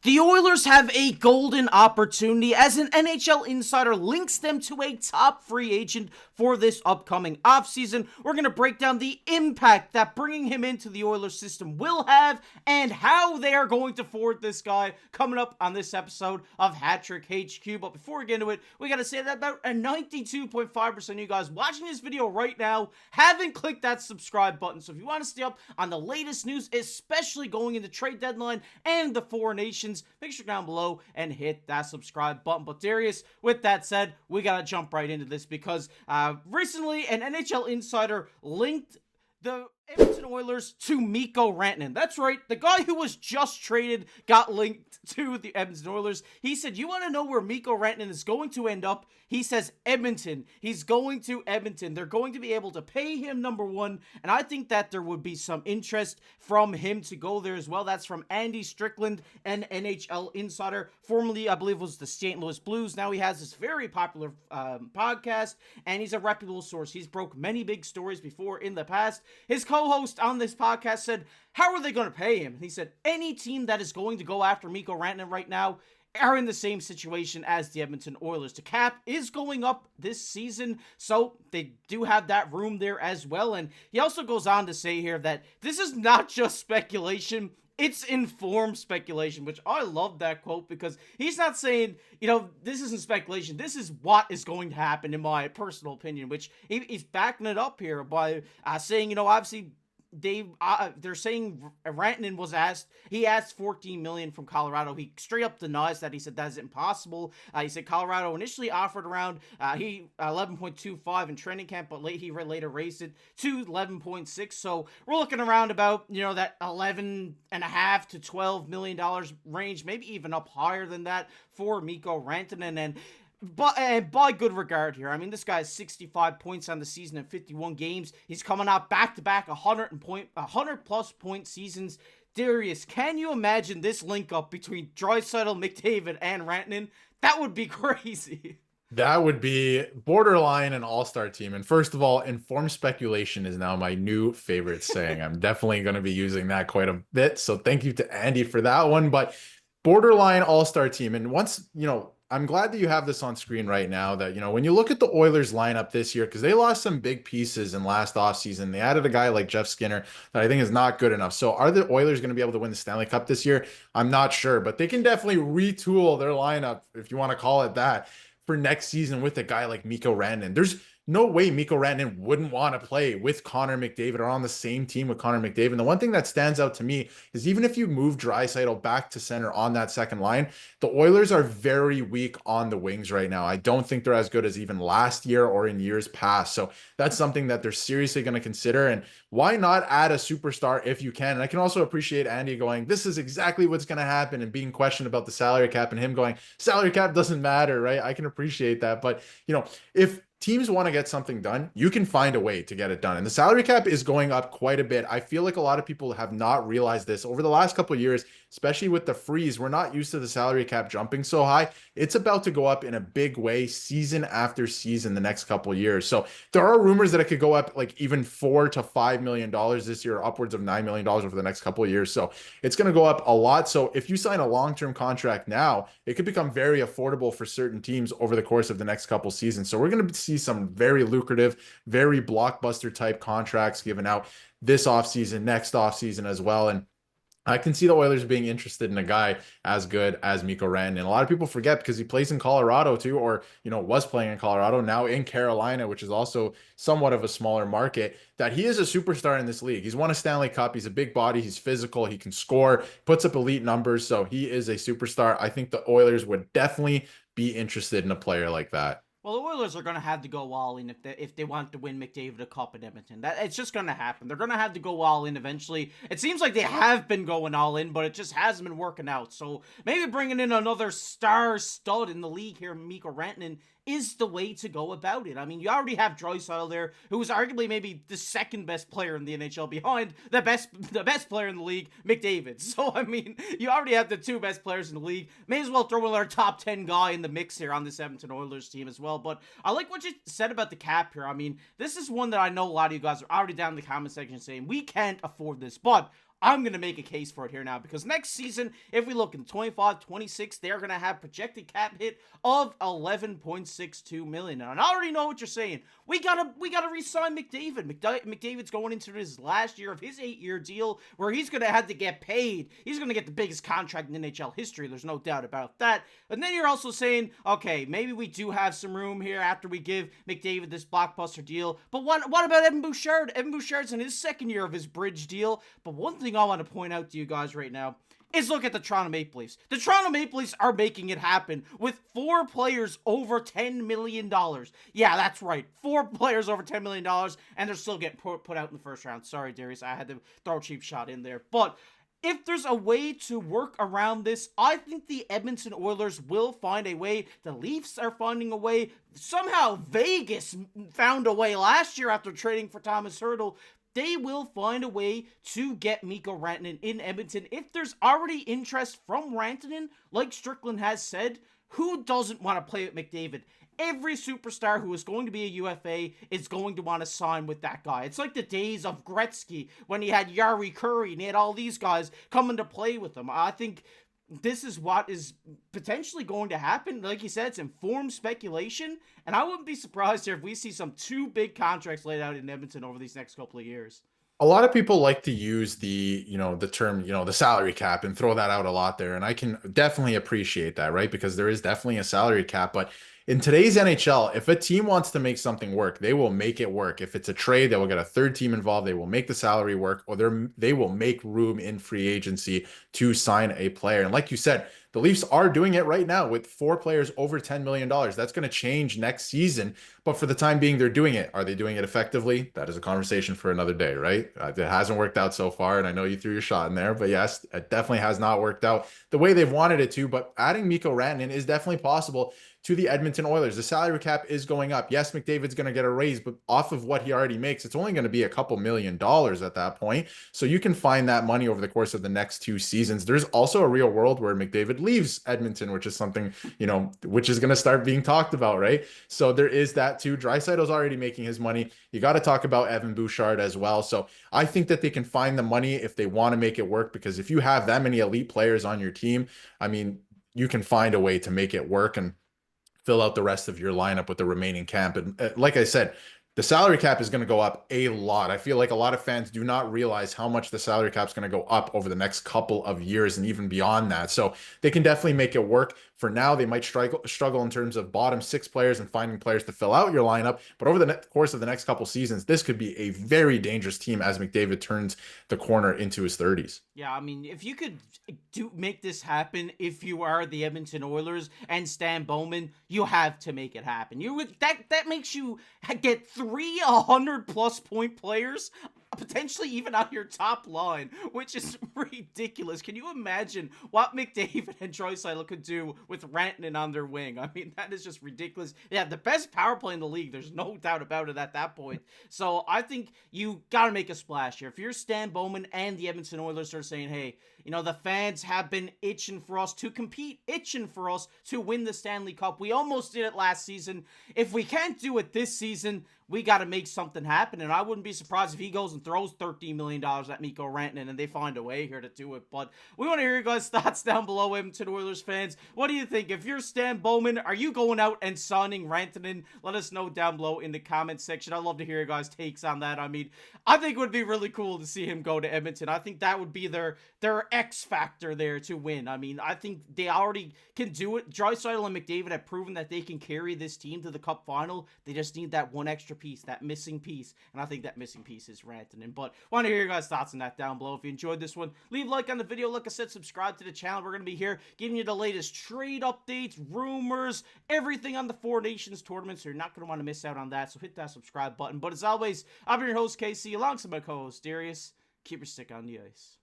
The Oilers have a golden opportunity as an NHL insider links them to a top free agent for this upcoming offseason. We're going to break down the impact that bringing him into the Oilers system will have and how they are going to forward this guy coming up on this episode of Hattrick HQ. But before we get into it, we got to say that about a 92.5% of you guys watching this video right now haven't clicked that subscribe button. So if you want to stay up on the latest news, especially going into trade deadline and the foreign nations, make sure down below and hit that subscribe button. But Darius, with that said, we gotta jump right into this because recently an NHL insider linked the Edmonton Oilers to Mikko Rantanen. That's right, the guy who was just traded got linked to the Edmonton Oilers. He said, you want to know where Mikko Rantanen is going to end up? He says Edmonton. He's going to Edmonton. They're going to be able to pay him, number one, and I think that there would be some interest from him to go there as well. That's from Andy Strickland, an NHL insider, formerly, I believe, was the St. Louis Blues. Now he has this very popular podcast, and he's a reputable source. He's broke many big stories before in the past. His co-host on this podcast said, how are they going to pay him? And he said, any team that is going to go after Mikko Rantanen right now are in the same situation as the Edmonton Oilers. The cap is going up this season, so they do have that room there as well. And he also goes on to say here that this is not just speculation, it's informed speculation, which I love that quote because he's not saying, this isn't speculation. This is what is going to happen in my personal opinion, which he's backing it up here by saying, obviously, they're saying Rantanen was asked 14 million from Colorado. He straight up denies that. He said that's impossible. He said Colorado initially offered around 11.25 in training camp, but he later raised it to 11.6. So we're looking around about that 11.5 to 12 million dollars range, maybe even up higher than that for Mikko Rantanen. But by good regard here, I mean, this guy has 65 points on the season in 51 games. He's coming out back-to-back 100-plus point seasons. Darius, can you imagine this link-up between Draisaitl, McDavid, and Rantanen? That would be crazy. That would be borderline an all-star team. And first of all, informed speculation is now my new favorite saying. I'm definitely going to be using that quite a bit. So thank you to Andy for that one. But borderline all-star team. And once, I'm glad that you have this on screen right now that, when you look at the Oilers lineup this year, because they lost some big pieces in last offseason, they added a guy like Jeff Skinner that I think is not good enough. So are the Oilers going to be able to win the Stanley Cup this year? I'm not sure, but they can definitely retool their lineup, if you want to call it that, for next season with a guy like Mikko Rantanen. There's no way Mikko Rantanen wouldn't want to play with Connor McDavid or on the same team with Connor McDavid. And the one thing that stands out to me is even if you move Draisaitl back to center on that second line, the Oilers are very weak on the wings right now. I don't think they're as good as even last year or in years past. So that's something that they're seriously going to consider. And why not add a superstar if you can? And I can also appreciate Andy going, this is exactly what's going to happen, and being questioned about the salary cap and him going, salary cap doesn't matter, right? I can appreciate that. But, if teams want to get something done, you can find a way to get it done. And the salary cap is going up quite a bit. I feel like a lot of people have not realized this over the last couple of years, especially with the freeze. We're not used to the salary cap jumping so high. It's about to go up in a big way season after season the next couple of years. So there are rumors that it could go up like even $4 to $5 million this year, upwards of $9 million over the next couple of years. So it's going to go up a lot. So if you sign a long-term contract now, it could become very affordable for certain teams over the course of the next couple seasons. So we're going to see some very lucrative, very blockbuster type contracts given out this offseason, next offseason as well. And I can see the Oilers being interested in a guy as good as Mikko Rantanen. And a lot of people forget because he plays in Colorado too, or, was playing in Colorado, now in Carolina, which is also somewhat of a smaller market, that he is a superstar in this league. He's won a Stanley Cup. He's a big body. He's physical. He can score, puts up elite numbers. So he is a superstar. I think the Oilers would definitely be interested in a player like that. Well, the Oilers are going to have to go all in if they want to win McDavid a cup in Edmonton. It's just going to happen. They're going to have to go all in eventually. It seems like they have been going all in, but it just hasn't been working out. So maybe bringing in another star stud in the league here, Mikko Rantanen, is the way to go about it. I mean, you already have Draisaitl there, who is arguably maybe the second best player in the NHL behind the best player in the league, McDavid. So, I mean, you already have the two best players in the league. May as well throw another top 10 guy in the mix here on this Edmonton Oilers team as well. But I like what you said about the cap here. I mean, this is one that I know a lot of you guys are already down in the comment section saying, we can't afford this. But I'm going to make a case for it here now, because next season, if we look in 25-26, they're going to have projected cap hit of $11.62 million. And I already know what you're saying. We gotta re-sign McDavid. McDavid's going into his last year of his 8-year deal, where he's going to have to get paid. He's going to get the biggest contract in NHL history. There's no doubt about that. And then you're also saying, okay, maybe we do have some room here after we give McDavid this blockbuster deal. But what about Evan Bouchard? Evan Bouchard's in his second year of his bridge deal. But one thing I want to point out to you guys right now is look at the Toronto Maple Leafs. The Toronto Maple Leafs are making it happen with 4 players over $10 million. Yeah, that's right. 4 players over $10 million, and they're still getting put out in the first round. Sorry, Darius, I had to throw a cheap shot in there. But if there's a way to work around this, I think the Edmonton Oilers will find a way. The Leafs are finding a way. Somehow Vegas found a way last year after trading for Thomas Hertl. They will find a way to get Mikko Rantanen in Edmonton. If there's already interest from Rantanen, like Strickland has said, who doesn't want to play with McDavid? Every superstar who is going to be a UFA is going to want to sign with that guy. It's like the days of Gretzky when he had Yari Curry and he had all these guys coming to play with him. I think this is what is potentially going to happen. Like you said, it's informed speculation, and I wouldn't be surprised here if we see some 2 big contracts laid out in Edmonton over these next couple of years. A lot of people like to use the, the term, the salary cap and throw that out a lot there. And I can definitely appreciate that, right? Because there is definitely a salary cap. But in today's NHL, if a team wants to make something work, they will make it work. If it's a trade, they will get a third team involved. They will make the salary work, or they will make room in free agency to sign a player. And like you said, the Leafs are doing it right now with 4 players over $10 million. That's going to change next season. But for the time being, they're doing it. Are they doing it effectively? That is a conversation for another day, right? It hasn't worked out so far. And I know you threw your shot in there, but yes, it definitely has not worked out the way they've wanted it to. But adding Mikko Rantanen is definitely possible to the Edmonton Oilers. The salary cap is going up. Yes, McDavid's going to get a raise, but off of what he already makes, it's only going to be a couple $1 million at that point. So you can find that money over the course of the next 2 seasons. There's also a real world where McDavid leaves Edmonton, which is something, which is going to start being talked about, right? So there is that too. Draisaitl's already making his money. You got to talk about Evan Bouchard as well. So I think that they can find the money if they want to make it work, because if you have that many elite players on your team, I mean, you can find a way to make it work and fill out the rest of your lineup with the remaining camp. And like I said, the salary cap is going to go up a lot. I feel like a lot of fans do not realize how much the salary cap is going to go up over the next couple of years and even beyond that. So they can definitely make it work. For now, they might struggle in terms of bottom 6 players and finding players to fill out your lineup. But over the course of the next couple seasons, this could be a very dangerous team as McDavid turns the corner into his 30s. Yeah, I mean, if you could make this happen, if you are the Edmonton Oilers and Stan Bowman, you have to make it happen. That makes you get 3 100+ point players, potentially even on your top line, which is ridiculous. Can you imagine what McDavid and Draisaitl could do with Rantanen on their wing? I mean, that is just ridiculous. Yeah, the best power play in the league. There's no doubt about it at that point. So I think you got to make a splash here. If you're Stan Bowman and the Edmonton Oilers are saying, hey, the fans have been itching for us to compete, itching for us to win the Stanley Cup. We almost did it last season. If we can't do it this season, we got to make something happen. And I wouldn't be surprised if he goes and throws $13 million at Mikko Rantanen and they find a way here to do it. But we want to hear your guys' thoughts down below, Edmonton Oilers fans. What do you think? If you're Stan Bowman, are you going out and signing Rantanen? Let us know down below in the comment section. I'd love to hear your guys' takes on that. I mean, I think it would be really cool to see him go to Edmonton. I think that would be their X factor there to win. I mean, I think they already can do it. Draisaitl and McDavid have proven that they can carry this team to the Cup final. They just need that one extra piece, that missing piece, and I think that missing piece is Rantanen. But want to hear your guys' thoughts on that down below. If you enjoyed this one, leave a like on the video. Like I said, subscribe to the channel. We're going to be here giving you the latest trade updates, rumors, everything on the 4 Nations tournament, so you're not going to want to miss out on that. So hit that subscribe button. But as always, I've been your host, KC, alongside my co-host, Darius. Keep your stick on the ice.